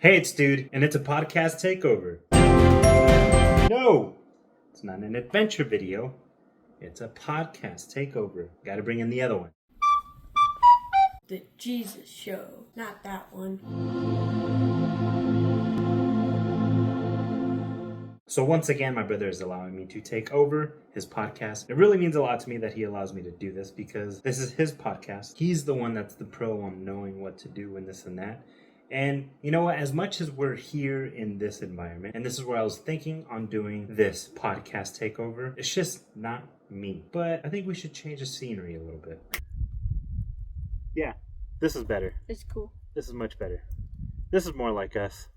Hey, it's Dude, and it's a podcast takeover. No! It's not an adventure video. It's a podcast takeover. Gotta bring in the other one. The Jesus Show. Not that one. So once again, my brother is allowing me to take over his podcast. It really means a lot to me that he allows me to do this because this is his podcast. He's the one that's the pro on knowing what to do and this and that. And you know what? As much as we're here in this environment, and this is where I was thinking on doing this podcast takeover, it's just not me. But I think we should change the scenery a little bit. Yeah, this is better. It's cool. This is much better. This is more like us.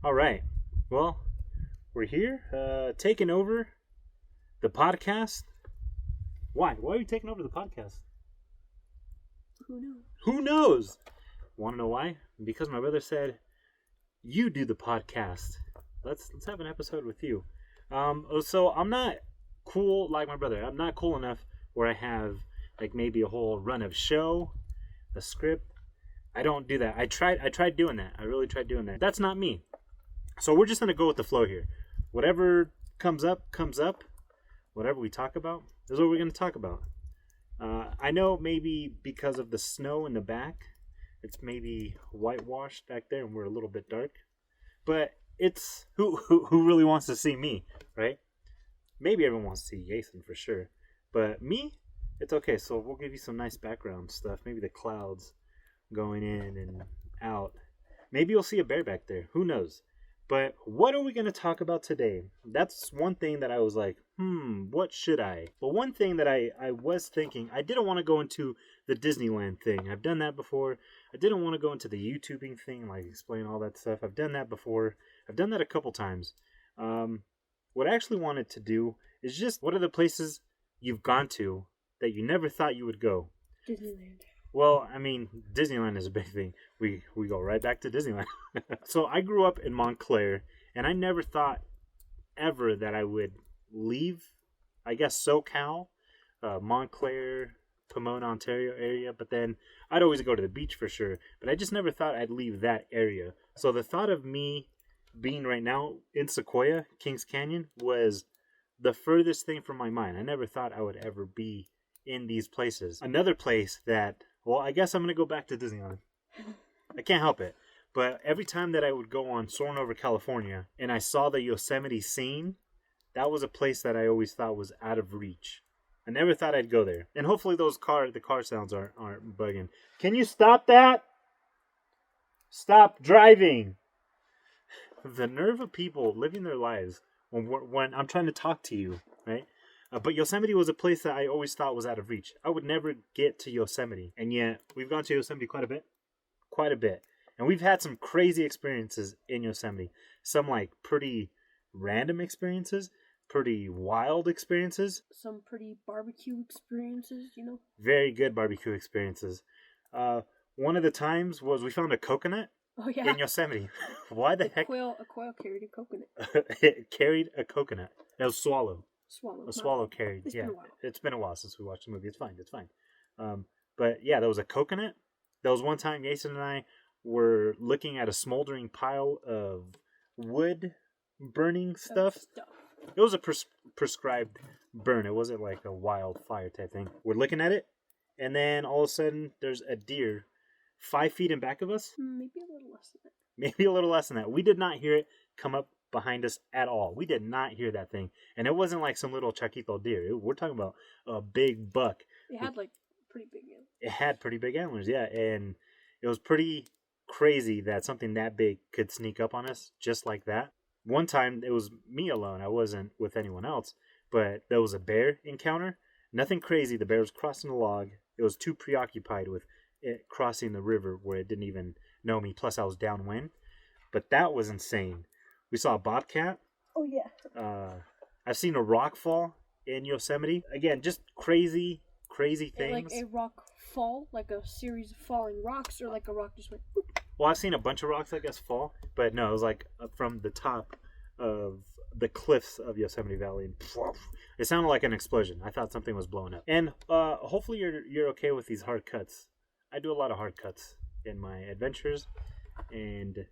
All right. Well, we're here, taking over the podcast. Why? Why are you taking over the podcast? Who knows? Who knows? Want to know why? Because my brother said, "You do the podcast. Let's have an episode with you." So I'm not cool like my brother. I'm not cool enough where I have like maybe a whole run of show, a script. I don't do that. I tried doing that. I really tried doing that. That's not me. So we're just gonna go with the flow here. Whatever comes up, comes up. Whatever we talk about is what we're gonna talk about. I know maybe because of the snow in the back, it's maybe whitewashed back there, and we're a little bit dark. But it's who really wants to see me, right? Maybe everyone wants to see Jason for sure, but me, it's okay. So we'll give you some nice background stuff. Maybe the clouds going in and out. Maybe you'll see a bear back there. Who knows? But what are we going to talk about today? That's one thing that I was like, what should I? But one thing that I was thinking, I didn't want to go into the Disneyland thing. I've done that before. I didn't want to go into the YouTubing thing, like explain all that stuff. I've done that before. I've done that a couple times. What I actually wanted to do is just, what are the places you've gone to that you never thought you would go? Disneyland. Well, I mean, Disneyland is a big thing. We go right back to Disneyland. So I grew up in Montclair, and I never thought ever that I would leave, I guess, SoCal, Montclair, Pomona, Ontario area. But then I'd always go to the beach for sure. But I just never thought I'd leave that area. So the thought of me being right now in Sequoia, Kings Canyon, was the furthest thing from my mind. I never thought I would ever be in these places. Another place that... Well, I guess I'm going to go back to Disneyland. I can't help it. But every time that I would go on soaring over California and I saw the Yosemite scene, that was a place that I always thought was out of reach. I never thought I'd go there. And hopefully the car sounds aren't bugging. Can you stop that? Stop driving. The nerve of people living their lives when I'm trying to talk to you, right? But Yosemite was a place that I always thought was out of reach. I would never get to Yosemite. And yet, we've gone to Yosemite quite a bit. Quite a bit. And we've had some crazy experiences in Yosemite. Some, like, pretty random experiences. Pretty wild experiences. Some pretty barbecue experiences, you know? Very good barbecue experiences. One of the times was we found a coconut in Yosemite. Why the heck? A quail carried a coconut. It carried a coconut. It was swallow. A swallow carried. It's yeah, been a while. It's been a while since we watched the movie. It's fine. But yeah, there was a coconut. There was one time Jason and I were looking at a smoldering pile of wood burning stuff. It was a prescribed burn. It wasn't like a wildfire type thing. We're looking at it, and then all of a sudden there's a deer 5 feet in back of us. Maybe a little less than that. Maybe a little less than that. We did not hear it come up behind us at all. We did not hear that thing. And it wasn't like some little Chaquito deer. We're talking about a big buck. It had like pretty big antlers. It had pretty big antlers, yeah. And it was pretty crazy that something that big could sneak up on us just like that. One time, it was me alone. I wasn't with anyone else. But there was a bear encounter. Nothing crazy. The bear was crossing a log. It was too preoccupied with it crossing the river where it didn't even know me. Plus, I was downwind. But that was insane. We saw a bobcat. Oh, yeah. I've seen a rock fall in Yosemite. Again, just crazy things. Like a rock fall? Like a series of falling rocks? Or like a rock just went... Whoop. Well, I've seen a bunch of rocks, I guess, fall. But no, it was like from the top of the cliffs of Yosemite Valley. And it sounded like an explosion. I thought something was blowing up. And hopefully you're okay with these hard cuts. I do a lot of hard cuts in my adventures. And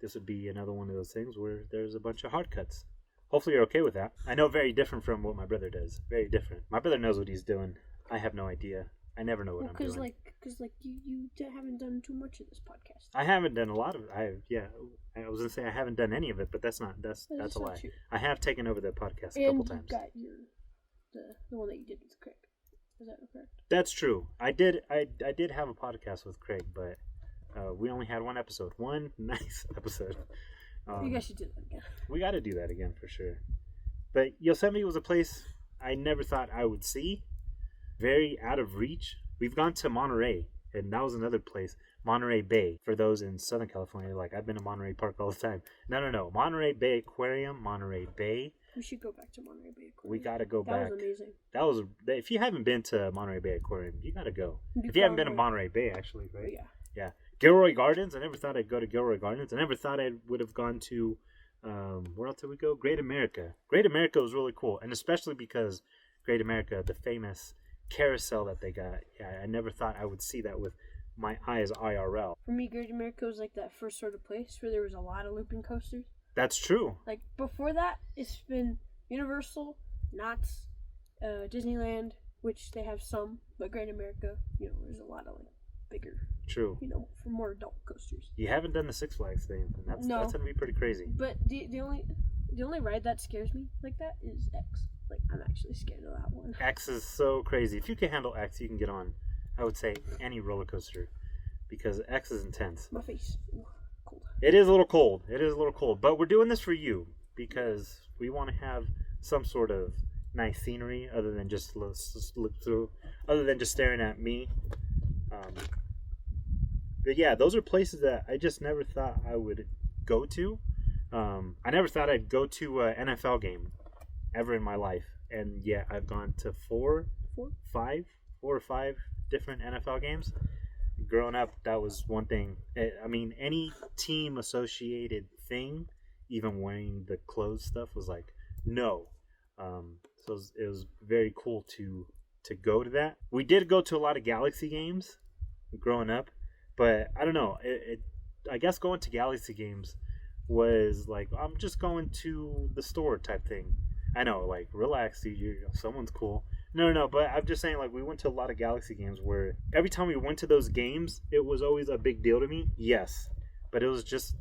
this would be another one of those things where there's a bunch of hard cuts. Hopefully you're okay with that. I know very different from what my brother does. Very different. My brother knows what he's doing. I have no idea. I never know what I'm doing. Because you haven't done too much of this podcast. I haven't done a lot of it. I was gonna say I haven't done any of it, but that's a lie. True. I have taken over the podcast and couple times. You got the one that you did with Craig. Is that correct? That's true. I did have a podcast with Craig, but we only had one episode. One nice episode. You guys should do that again. We got to do that again for sure. But Yosemite was a place I never thought I would see. Very out of reach. We've gone to Monterey, and that was another place. Monterey Bay. For those in Southern California, like, I've been to Monterey Park all the time. No. Monterey Bay Aquarium, Monterey Bay. We should go back to Monterey Bay Aquarium. We got to go back. That was amazing. If you haven't been to Monterey Bay Aquarium, you got to go. If you haven't been to Monterey Bay, actually, right? Yeah. Gilroy Gardens. I never thought I'd go to Gilroy Gardens. I never thought I would have gone to, where else did we go? Great America. Great America was really cool, and especially because Great America, the famous carousel that they got. Yeah, I never thought I would see that with my eyes IRL. For me, Great America was like that first sort of place where there was a lot of looping coasters. That's true. Like, before that, it's been Universal, Knott's, Disneyland, which they have some, but Great America, there's a lot of, like, bigger. True. For more adult coasters. You haven't done the Six Flags thing, and that's going to be pretty crazy. But the only ride that scares me like that is X. Like, I'm actually scared of that one. X is so crazy. If you can handle X, you can get on, I would say, any roller coaster, because X is intense. My face. Ooh, cold. It is a little cold. But we're doing this for you, because we want to have some sort of nice scenery other than just look through, other than just staring at me. But yeah, those are places that I just never thought I would go to. I never thought I'd go to an NFL game ever in my life. And yeah, I've gone to four or five different NFL games. Growing up, that was one thing. I mean, any team associated thing, even wearing the clothes stuff, was like, no. So it was very cool to go to that. We did go to a lot of Galaxy games growing up. But I don't know. I guess going to Galaxy games was like, I'm just going to the store type thing. I know, like, relax, dude. Someone's cool. No. But I'm just saying, like, we went to a lot of Galaxy games where every time we went to those games, it was always a big deal to me. Yes, but it was just,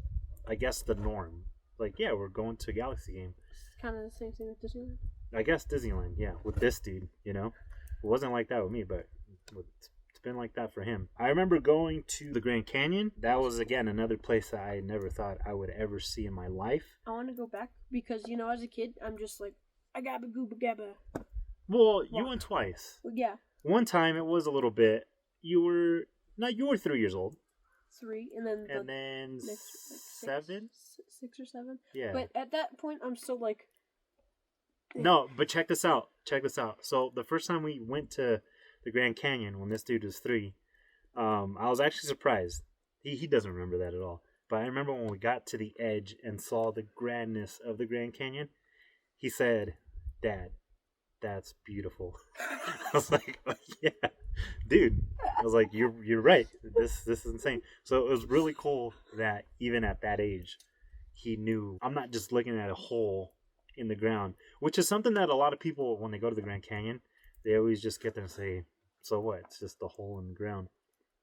I guess, the norm. Like, yeah, we're going to a Galaxy game. It's kind of the same thing with Disneyland. I guess Disneyland, yeah, with this dude. It wasn't like that with me, but been like that for him. I remember going to the Grand Canyon. That was, again, another place that I never thought I would ever see in my life. I want to go back because, as a kid, I'm just like, I gabba gooba gabba. Well, you went twice. Well, yeah. One time it was a little bit. You were 3 years old. 3, and then next, like 7? 6 or 7. Yeah. But at that point, I'm still like. No, but check this out. So the first time we went to the Grand Canyon when this dude was 3, I was actually surprised. He doesn't remember that at all. But I remember when we got to the edge and saw the grandness of the Grand Canyon, he said, "Dad, that's beautiful." I was like, oh, yeah, dude. I was like, you're right. This is insane. So it was really cool that even at that age, he knew I'm not just looking at a hole in the ground, which is something that a lot of people, when they go to the Grand Canyon, they always just get there and say, so what? It's just the hole in the ground.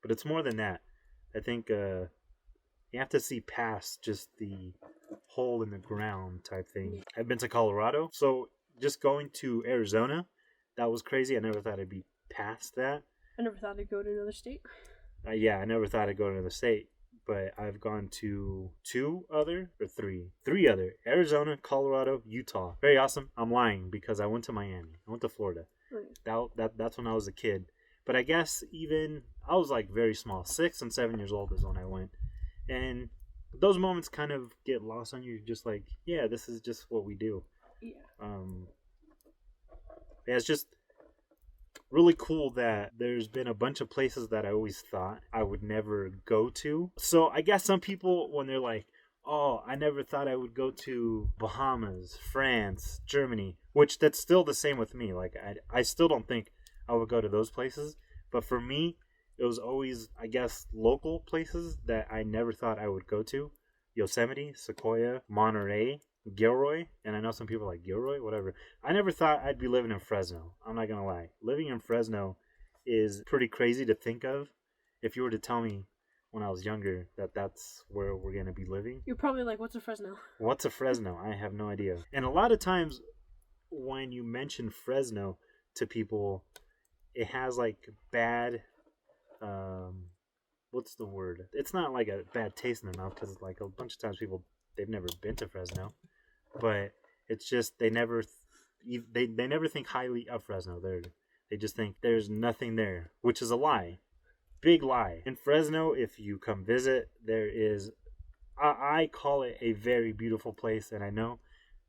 But it's more than that. I think you have to see past just the hole in the ground type thing. I've been to Colorado. So just going to Arizona, that was crazy. I never thought I'd be past that. I never thought I'd go to another state. Yeah, I never thought I'd go to another state. But I've gone to 3 other. Arizona, Colorado, Utah. Very awesome. I'm lying because I went to Miami. I went to Florida. That's when I was a kid. But I guess even I was like very small. 6 and 7 years old is when I went. And those moments kind of get lost on you. You're just like, yeah, this is just what we do. Yeah. Yeah, it's just really cool that there's been a bunch of places that I always thought I would never go to. So I guess some people, when they're like, oh, I never thought I would go to Bahamas, France, Germany, which that's still the same with me. Like, I still don't think I would go to those places. But for me, it was always, I guess, local places that I never thought I would go to. Yosemite, Sequoia, Monterey, Gilroy, and I know some people like Gilroy, whatever. I never thought I'd be living in Fresno. I'm not gonna lie. Living in Fresno is pretty crazy to think of. If you were to tell me when I was younger that that's where we're gonna be living, You're probably like, what's a Fresno? what's a Fresno? I have no idea. And a lot of times when you mention Fresno to people, it has like bad, what's the word? It's not like a bad taste in their mouth because like a bunch of times people they've never been to Fresno, but it's just they never they never think highly of Fresno. They just think there's nothing there, which is a lie, big lie. In Fresno, if you come visit, there is I call it a very beautiful place, and I know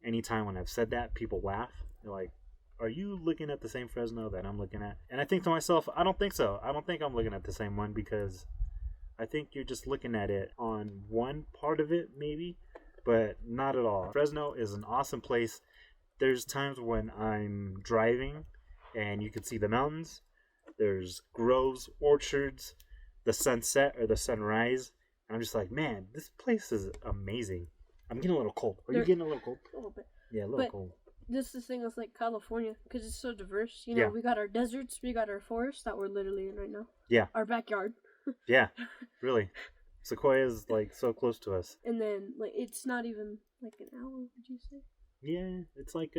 anytime when I've said that, people laugh. They're like, are you looking at the same Fresno that I'm looking at? And I think to myself, I don't think so. I don't think I'm looking at the same one because I think you're just looking at it on one part of it, maybe, but not at all. Fresno is an awesome place. There's times when I'm driving and you can see the mountains. There's groves, orchards, the sunset or the sunrise. And I'm just like, man, this place is amazing. I'm getting a little cold. Are you getting a little cold? A little bit. Yeah, a little cold. This is the thing with like California because it's so diverse. You know, we got our deserts, we got our forests that we're literally in right now. Yeah. Our backyard. Yeah, really. Sequoia is like so close to us. And then like it's not even like an hour, would you say? Yeah, it's like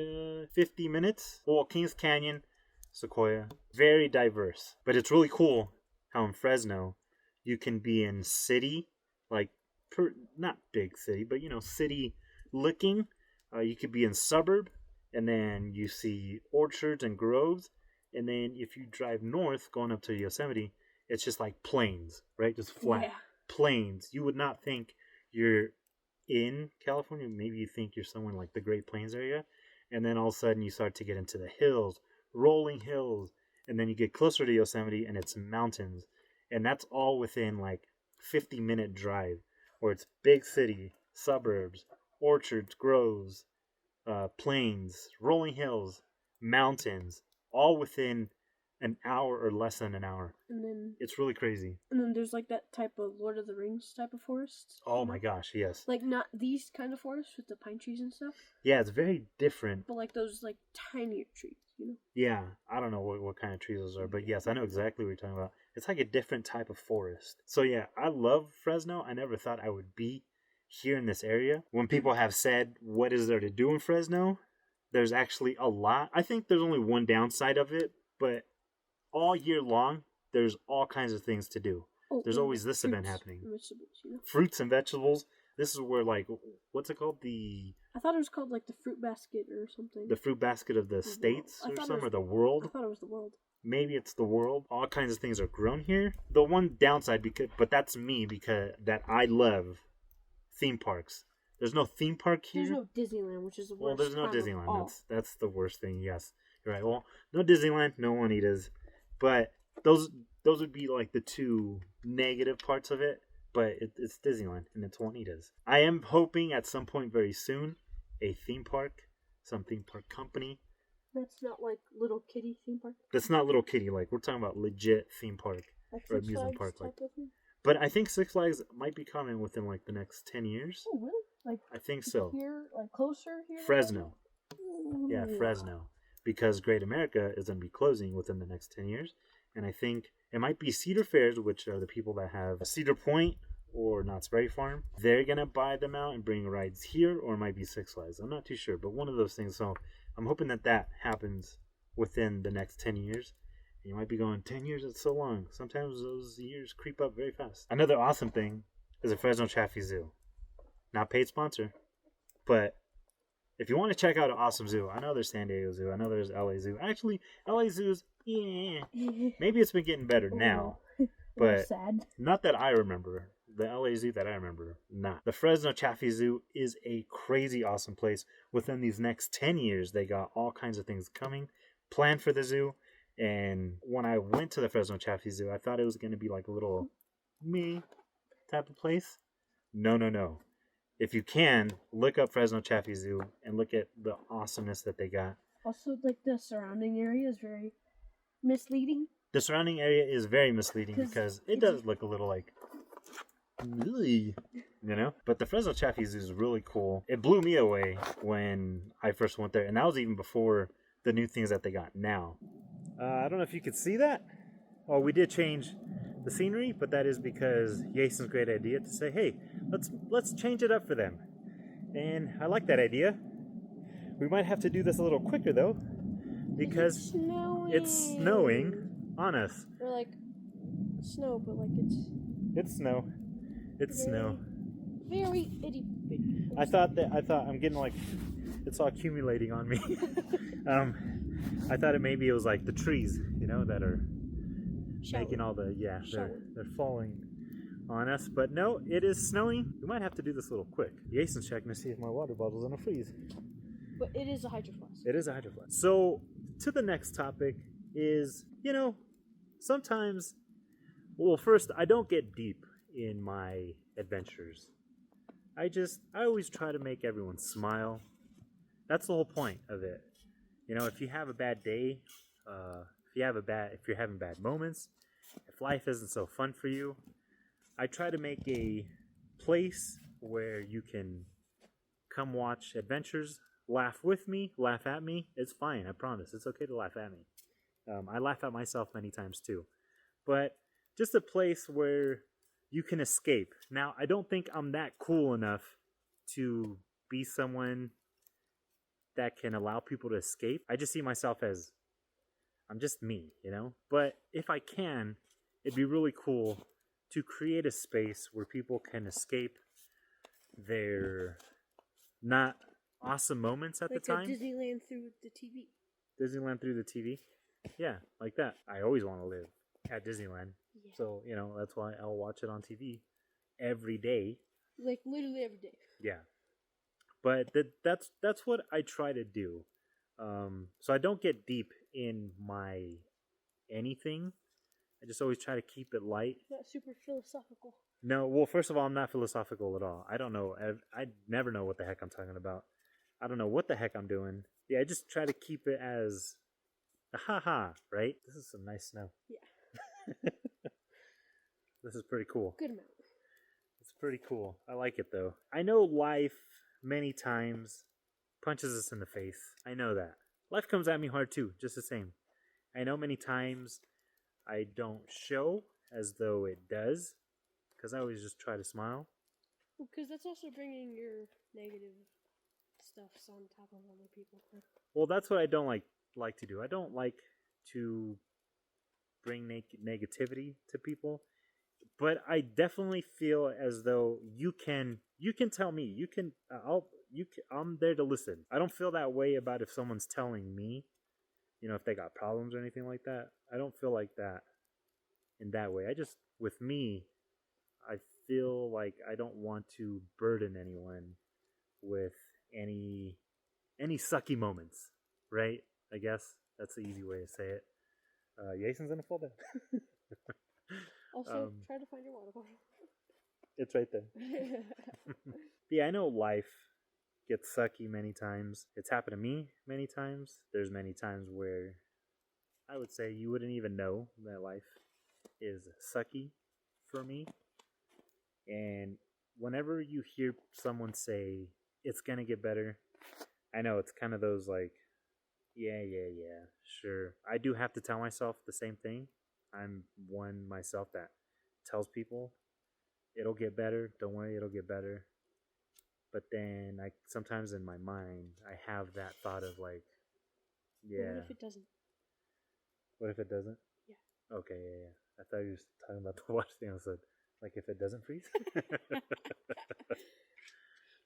50 minutes. Well, Kings Canyon, Sequoia, very diverse. But it's really cool how in Fresno you can be in city, like not big city, but you know, city looking. You could be in suburb, and then you see orchards and groves. And then if you drive north, going up to Yosemite, it's just like plains, right? Just flat plains. You would not think you're in California. Maybe you think you're somewhere like the Great Plains area. And then all of a sudden you start to get into the hills, rolling hills. And then you get closer to Yosemite and it's mountains. And that's all within like 50-minute drive where it's big city, suburbs, orchards, groves, plains, rolling hills, mountains, all within an hour or less than an hour. And then it's really crazy. And then there's like that type of Lord of the Rings type of forests. Oh my gosh, yes. Like not these kind of forests with the pine trees and stuff. Yeah, it's very different. But like those like tinier trees, you know? Yeah, I don't know what kind of trees those are, but yes, I know exactly what you're talking about. It's like a different type of forest. So yeah, I love Fresno. I never thought I would be here in this area. When people have said, what is there to do in Fresno? There's actually a lot. I think there's only one downside of it, but all year long, there's all kinds of things to do. There's always this event happening. Fruits and vegetables. This is where, like, what's it called? I thought it was called, like, the fruit basket or something. The fruit basket of the states or something, or the world. I thought it was the world. Maybe it's the world. All kinds of things are grown here. The one downside, but that's me, because that I love theme parks. There's no theme park here. There's no Disneyland, which is the worst. Well, there's no Disneyland. That's the worst thing, yes. You're right. Well, no Disneyland, no Juanitas. But those would be like the two negative parts of it. But it's Disneyland and it's Juanitas. I am hoping at some point very soon a theme park, some theme park company. That's not like Little Kitty theme park? That's not Little Kitty. Like, we're talking about legit theme park. Like or Six amusement Flags park. type of thing? But I think Six Flags might be coming within like the next 10 years. Oh, really? Like I think so. Here, like closer here? Fresno. Yeah, Fresno. Because Great America is going to be closing within the next 10 years. And I think it might be Cedar Fairs, which are the people that have Cedar Point or Knott's Berry Farm. They're going to buy them out and bring rides here, or it might be Six Flags. I'm not too sure, but one of those things. So I'm hoping that happens within the next 10 years. And you might be going, 10 years, it's so long. Sometimes those years creep up very fast. Another awesome thing is the Fresno Chaffee Zoo. Not paid sponsor, but if you want to check out an awesome zoo, I know there's San Diego Zoo, I know there's LA Zoo. Actually, LA Zoo's, maybe it's been getting better now, but sad. Not that I remember. The LA Zoo that I remember, not. The Fresno Chaffee Zoo is a crazy awesome place. Within these next 10 years, they got all kinds of things coming, planned for the zoo. And when I went to the Fresno Chaffee Zoo, I thought it was going to be like a little me type of place. No. If you can, look up Fresno Chaffee Zoo and look at the awesomeness that they got. Also, like, the surrounding area is very misleading. The surrounding area is very misleading because it does look a little like really, you know. But the Fresno Chaffies is really cool. It blew me away when I first went there, and that was even before the new things that they got now. I don't know if you could see that. Oh, we did change the scenery, but that is because Jason's great idea to say, "Hey, let's change it up for them," and I like that idea. We might have to do this a little quicker though, because it's snowing on us. Or like snow, but like it's snow. It's very, snow. Very itty bitty. I thought I'm getting like it's all accumulating on me. I thought maybe it was like the trees, you know, that are making all the they're falling on us. But no, it is snowing. We might have to do this a little quick. Jason's checking to see if my water bottle's gonna freeze. But it is a hydro flask. It is a hydro flask. So to the next topic is, you know, sometimes, well, first, I don't get deep in my adventures. I always try to make everyone smile. That's the whole point of it. You know, if you have a bad day, if you're having bad moments, if life isn't so fun for you, I try to make a place where you can come watch adventures, laugh with me, laugh at me. It's fine, I promise. It's okay to laugh at me. I laugh at myself many times too. But just a place where you can escape. Now, I don't think I'm that cool enough to be someone that can allow people to escape. I just see myself as I'm just me, you know? But if I can, it'd be really cool to create a space where people can escape their not awesome moments at like the time. Like Disneyland through the TV. Disneyland through the TV? Yeah, like that. I always want to live at Disneyland. Yeah. So, you know, that's why I'll watch it on TV every day. Like literally every day. Yeah. But that's what I try to do. So I don't get deep in my anything. I just always try to keep it light. Not super philosophical. No, well, first of all, I'm not philosophical at all. I don't know. I never know what the heck I'm talking about. I don't know what the heck I'm doing. Yeah, I just try to keep it as a ha-ha, right? This is some nice snow. Yeah. This is pretty cool. Good amount. It's pretty cool. I like it, though. I know life, many times, punches us in the face. I know that. Life comes at me hard, too, just the same. I know many times I don't show as though it does, because I always just try to smile. Because that's also bringing your negative stuff on top of other people. Well, that's what I don't like to do. I don't like to bring negativity to people, but I definitely feel as though you can tell me. I'm there to listen. I don't feel that way about if someone's telling me, you know, if they got problems or anything like that. I don't feel like that in that way. With me, I feel like I don't want to burden anyone with any sucky moments, right? I guess that's the easy way to say it. Jason's gonna fall down. Also, try to find your water bottle. It's right there. Yeah, I know life gets sucky many times. It's happened to me many times. There's many times where I would say you wouldn't even know that life is sucky for me. And whenever you hear someone say, it's gonna get better, I know it's kind of those like, yeah, sure. I do have to tell myself the same thing. I'm one myself that tells people, it'll get better, don't worry, it'll get better. But then sometimes in my mind, I have that thought of like, yeah. What if it doesn't? What if it doesn't? Yeah. Okay, yeah. I thought you were talking about the watch thing. I said, like if it doesn't freeze?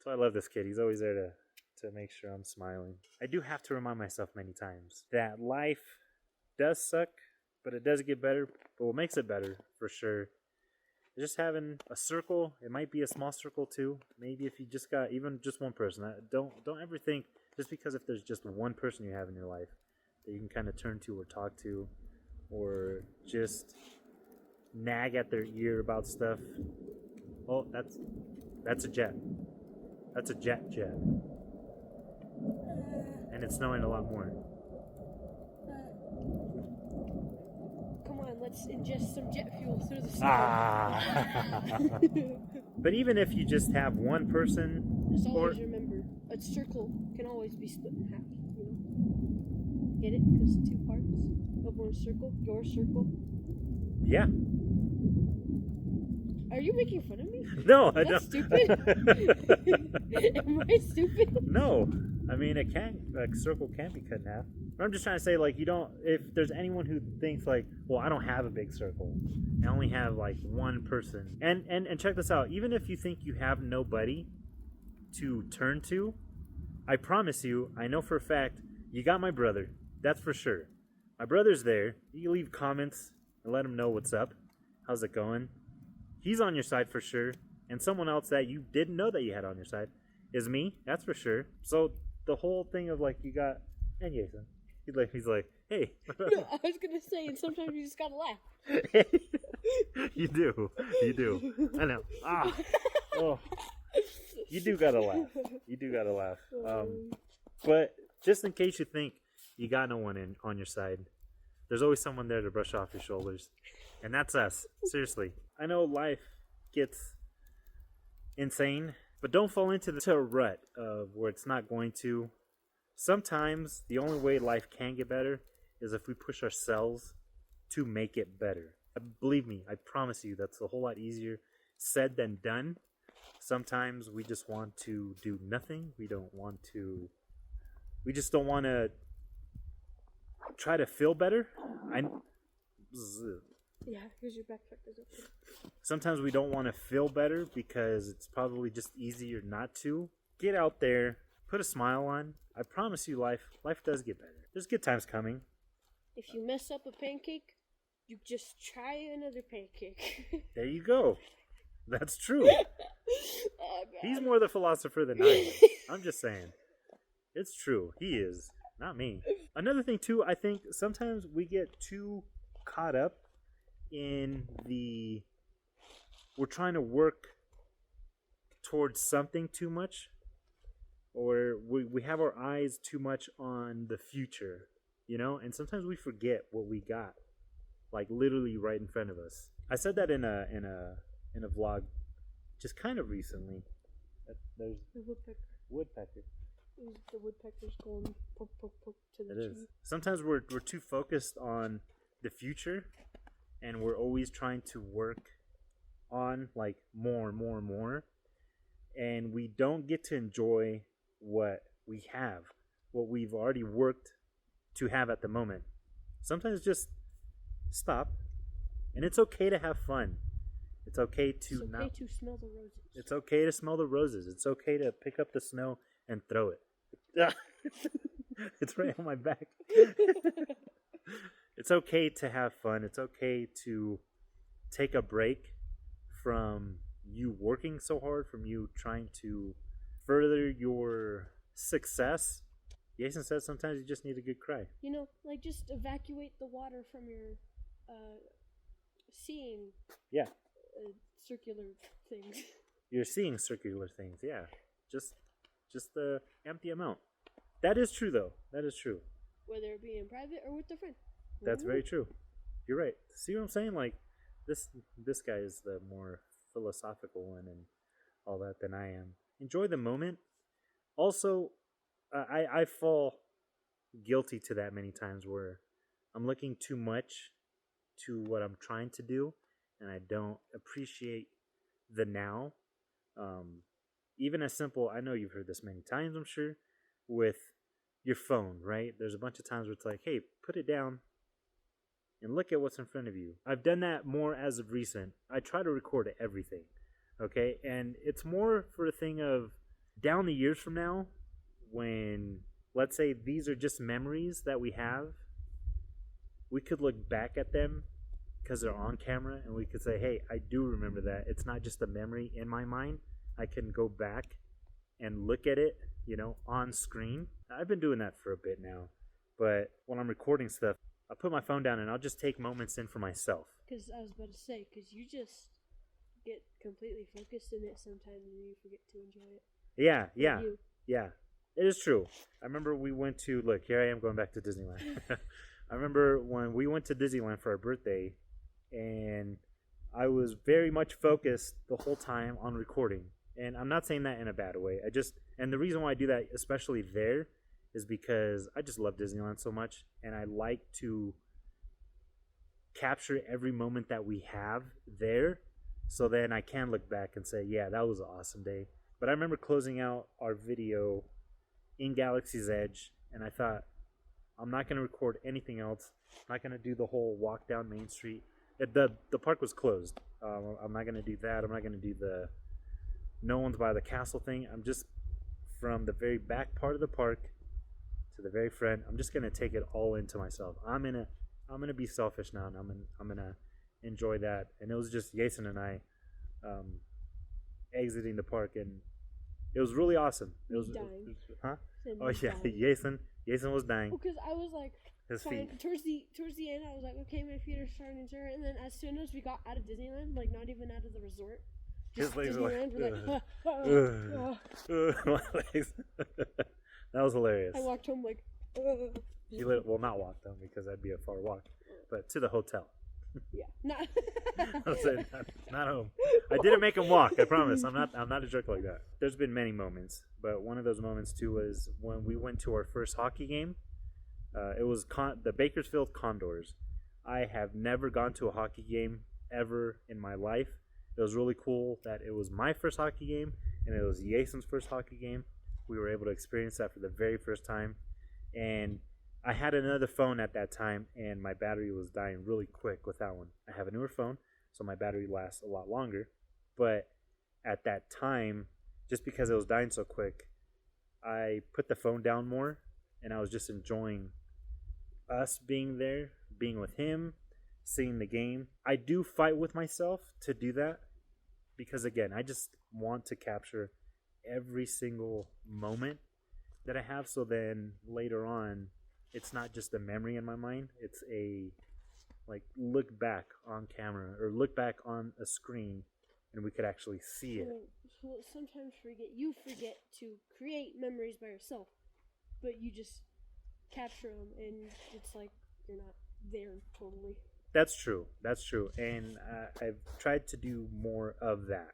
So I love this kid. He's always there to make sure I'm smiling. I do have to remind myself many times that life does suck, but it does get better. But what makes it better, for sure, is just having a circle. It might be a small circle too. Maybe if you just got even just one person. Don't ever think just because if there's just one person you have in your life that you can kind of turn to or talk to, or just nag at their ear about stuff. Oh, that's a jet. That's a jet. And it's snowing a lot more. Come on, let's ingest some jet fuel through the Ah. But even if you just have one person, just always remember, a circle can always be split in half. You know, get it? Because 2 parts of one circle, your circle. yeah. Are you making fun of me? No, I don't. That's stupid. Am I stupid? No, I mean a circle can be cut in half. But I'm just trying to say, like, you don't. If there's anyone who thinks like, well, I don't have a big circle, I only have like one person, and check this out. Even if you think you have nobody to turn to, I promise you, I know for a fact, you got my brother. That's for sure. My brother's there. You leave comments and let him know what's up. How's it going? He's on your side for sure. And someone else that you didn't know that you had on your side is me. That's for sure. So the whole thing of like you got and Jason. He's like, hey. No, I was gonna say, and sometimes you just gotta laugh. You do. I know. Oh. You do gotta laugh. But just in case you think you got no one on your side, there's always someone there to brush off your shoulders. And that's us. Seriously. I know life gets insane, but don't fall into the rut of where it's not going to. Sometimes the only way life can get better is if we push ourselves to make it better. Believe me, I promise you, that's a whole lot easier said than done. Sometimes we just want to do nothing. We just don't want to try to feel better. Yeah, here's your backpack. Sometimes we don't want to feel better because it's probably just easier not to. Get out there, put a smile on. I promise you life does get better. There's good times coming. If you mess up a pancake, you just try another pancake. There you go. That's true. Oh, he's more the philosopher than I am. I'm just saying. It's true. He is. Not me. Another thing, too, I think sometimes we get too caught up in we're trying to work towards something too much, or we have our eyes too much on the future, you know, and sometimes we forget what we got, like literally right in front of us. I said that in a vlog just kind of recently. There's the woodpecker. The woodpecker's going poke poke poke to the tree. It is. Sometimes we're too focused on the future, and we're always trying to work on like more and more and more, and we don't get to enjoy what we have, what we've already worked to have at the moment. Sometimes just stop, and it's okay to have fun. It's okay to smell the roses. It's okay to smell the roses. It's okay to pick up the snow and throw it. It's right on my back. It's okay to have fun. It's okay to take a break from you working so hard, from you trying to further your success. Jason says sometimes you just need a good cry. You know, like just evacuate the water from your seeing. Yeah. Circular things. You're seeing circular things, yeah. Just the empty amount. That is true, though. That is true. Whether it be in private or with a friend. That's very true. You're right. See what I'm saying? Like this guy is the more philosophical one and all that than I am. Enjoy the moment. Also, I fall guilty to that many times where I'm looking too much to what I'm trying to do, and I don't appreciate the now. Even as simple, I know you've heard this many times, I'm sure, with your phone, right? There's a bunch of times where it's like, hey, put it down and look at what's in front of you. I've done that more as of recent. I try to record everything, okay? And it's more for a thing of down the years from now, when, let's say, these are just memories that we have, we could look back at them because they're on camera, and we could say, hey, I do remember that. It's not just a memory in my mind. I can go back and look at it, you know, on screen. I've been doing that for a bit now, but when I'm recording stuff, I put my phone down and I'll just take moments in for myself. Because I was about to say, because you just get completely focused in it sometimes and you forget to enjoy it. Yeah. It is true. I remember we went to, look, here I am going back to Disneyland. I remember when we went to Disneyland for our birthday, and I was very much focused the whole time on recording. And I'm not saying that in a bad way. And the reason why I do that, especially there, is because I just love Disneyland so much, and I like to capture every moment that we have there, so then I can look back and say, yeah, that was an awesome day. But I remember closing out our video in Galaxy's Edge, and I thought, I'm not going to record anything else. I'm not going to do the whole walk down Main Street. The park was closed. I'm not going to do that. I'm not going to do the no one's by the castle thing. I'm just from the very back part of the park to the very front. I'm just going to take it all into myself. I'm gonna be selfish now, and I'm gonna enjoy that. And it was just Jason and I exiting the park, and it was really awesome. It was dying. Huh? Oh yeah, Jason was dying. Because I was like, His feet. towards the end, I was like, okay, my feet are starting to hurt. And then as soon as we got out of Disneyland, like not even out of the resort, His legs were like, we're my legs. That was hilarious. I walked home like, He well, not walk home because that'd be a far walk, but to the hotel. yeah, not I'll say not home. I didn't make him walk. I promise. I'm not a jerk like that. There's been many moments, but one of those moments too was when we went to our first hockey game. It was the Bakersfield Condors. I have never gone to a hockey game ever in my life. It was really cool that it was my first hockey game and it was Jason's first hockey game. We were able to experience that for the very first time, and I had another phone at that time, and my battery was dying really quick with that one. I have a newer phone, so my battery lasts a lot longer. But at that time, just because it was dying so quick, I put the phone down more, and I was just enjoying us being there, being with him, seeing the game. I do fight with myself to do that, because again, I just want to capture every single moment that I have, so then later on, it's not just a memory in my mind, it's a look back on camera or look back on a screen and we could actually see it. Well, sometimes you forget to create memories by yourself, but you just capture them, and it's like you're not there totally. That's true, and I've tried to do more of that.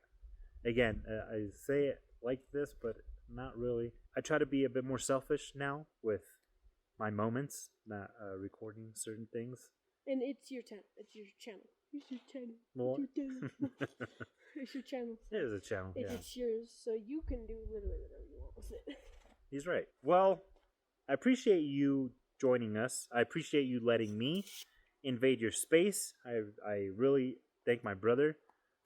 Again, I say it like this, but not really. I try to be a bit more selfish now with my moments, not recording certain things. And it's your channel. It's your channel. Well, It's your channel. It is a channel. Yeah. It's yours, so you can do literally whatever you want with it. He's right. Well, I appreciate you joining us. I appreciate you letting me invade your space. I really thank my brother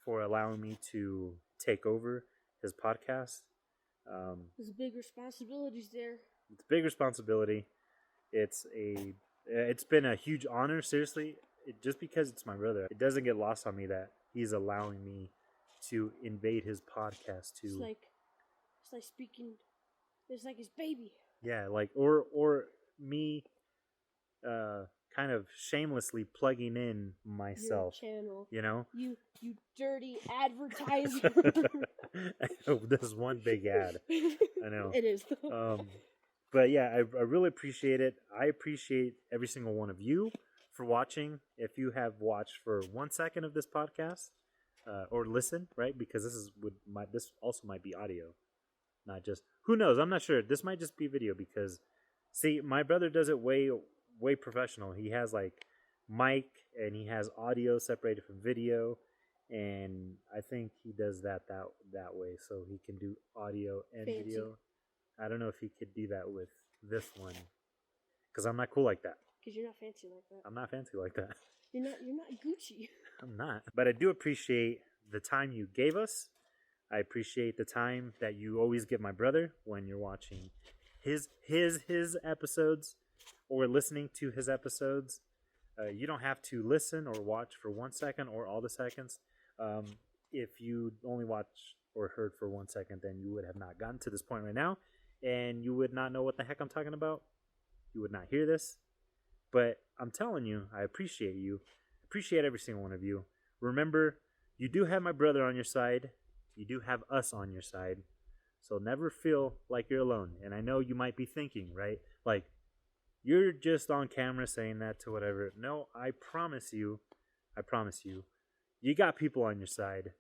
for allowing me to take over his podcast. There's big responsibilities there. It's a big responsibility. It's been a huge honor. Seriously, just because it's my brother, it doesn't get lost on me that he's allowing me to invade his podcast too. It's like speaking. It's like his baby. Yeah, or me, kind of shamelessly plugging in myself. Your channel. You know. You dirty advertiser. This is one big ad. I know. It is. But yeah, I really appreciate it. I appreciate every single one of you for watching. If you have watched for 1 second of this podcast, or listen, right? Because this also might be audio, not just. Who knows? I'm not sure. This might just be video because, see, my brother does it way professional. He has mic and he has audio separated from video, and I think he does that way so he can do audio and Fancy. video. I don't know if he could do that with this one, because I'm not cool like that. Because you're not fancy like that. I'm not fancy like that. You're not Gucci. I'm not. But I do appreciate the time you gave us. I appreciate the time that you always give my brother when you're watching his episodes or listening to his episodes. You don't have to listen or watch for 1 second or all the seconds. If you only watched or heard for 1 second, then you would have not gotten to this point right now, and you would not know what the heck I'm talking about. You would not hear this. But I'm telling you, I appreciate you. Appreciate every single one of you. Remember, you do have my brother on your side. You do have us on your side. So never feel like you're alone. And I know you might be thinking, right? Like, you're just on camera saying that to whatever. No, I promise you, I promise you. You got people on your side.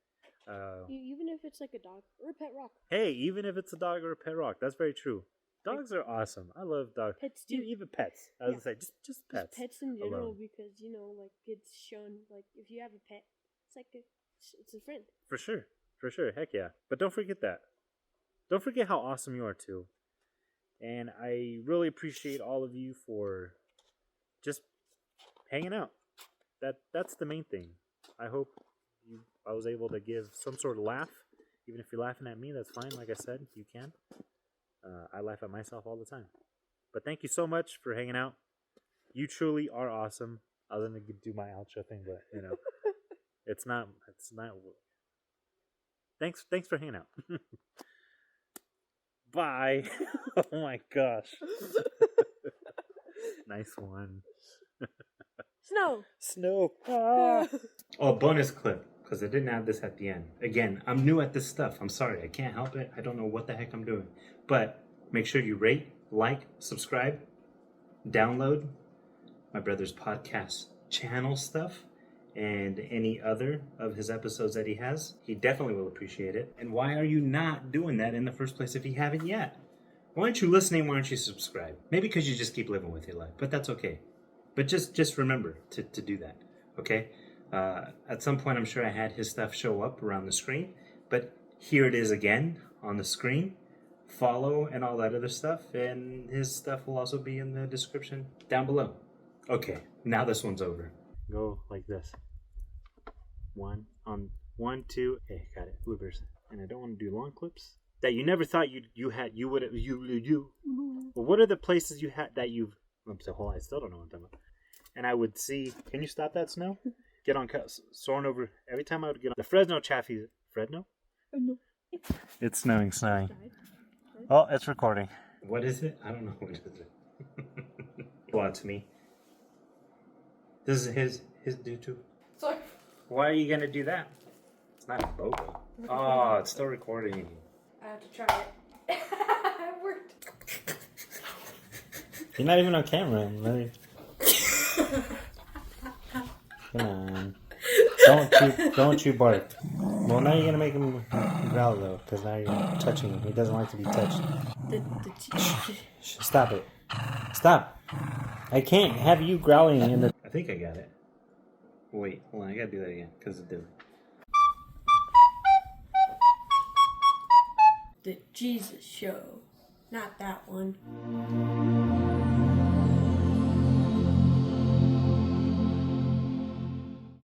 Even if it's like a dog or a pet rock. Hey, even if it's a dog or a pet rock, that's very true. Dogs are awesome. I love dogs. Pets too. Even pets. I was gonna say just pets. Just pets in general, alone. because like it's shown like if you have a pet, it's like it's a friend. For sure. Heck yeah. But don't forget that. Don't forget how awesome you are too. And I really appreciate all of you for just hanging out. That's the main thing. I hope I was able to give some sort of laugh. Even if you're laughing at me, that's fine. Like I said, you can. I laugh at myself all the time. But thank you so much for hanging out. You truly are awesome. I was gonna do my outro thing, but it's not. Thanks for hanging out. Bye. Oh my gosh. Nice one. Snow. Ah. Oh, bonus clip, because I didn't add this at the end. Again, I'm new at this stuff. I'm sorry. I can't help it. I don't know what the heck I'm doing. But make sure you rate, like, subscribe, download my brother's podcast channel stuff and any other of his episodes that he has. He definitely will appreciate it. And why are you not doing that in the first place if you haven't yet? Why aren't you listening? Why aren't you subscribed? Maybe because you just keep living with your life, but that's okay. But just remember to do that, okay? At some point, I'm sure I had his stuff show up around the screen, but here it is again on the screen. Follow and all that other stuff, and his stuff will also be in the description down below. Okay, now this one's over. Go like this. 1, 2. Hey, got it. Bloopers. And I don't want to do long clips that you never thought you would. Well, what are the places you had that you've? I'm so hold on, I still don't know what I'm talking about. And I would see. Can you stop that snow? Get on soaring over. Every time I would get on the Fresno Chaffee. Fresno? No. It's snowing. Oh, it's recording. What is it? I don't know what is it. Well, to me. This is his YouTube. Sorry. Why are you gonna do that? It's not a BOGO. Oh, it's still recording. I have to try it. It worked. You're not even on camera. Come on. Don't you bark. Well, now you're gonna make him growl though, because now you're touching him. He doesn't like to be touched. Stop it. Stop. I can't have you growling in the. I think I got it. Wait, hold on. I gotta do that again because it's different. The Jesus Show, not that one.